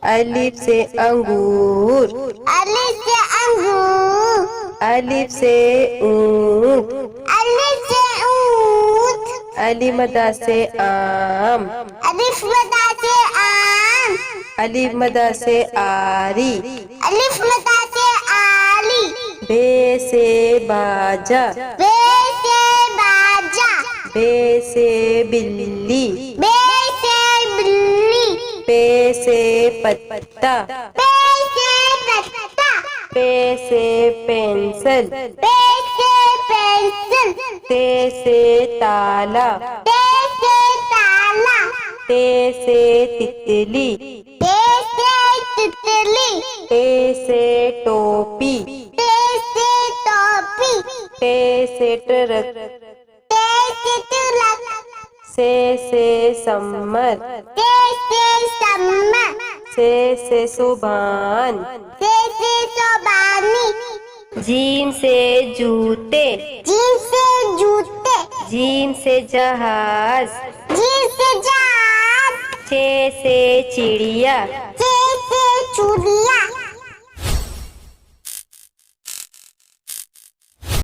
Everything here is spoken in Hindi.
अलिफ से अंगूर। अलिफ से अंगूर। अलिफ से ऊँट। अलिफ से ऊँट। अली मदा से आम। अलिफ मदा से आम। अलिफ मदा से आरी। अलिफ मदा से आली। बे से बाजा। बे से बाजा। बे से बिल्ली। बे से बिल्ली। पे से पत्ता। पे से पत्ता। पे से पेंसिल। पे से पेंसिल। ते से ताला। ते से ताला। ते से तितली। ते से तितली। टे से टोपी। ते से टोपी। टे से ट्रक। ते से तिलक। से सम्मत। ते से सम्मत। से सुभान। ते से सोबानी। जीम से जूते। जीम से जूते। जीम से जहाज। जीम से जहाज। चे से चिड़िया। चे से चूड़िया।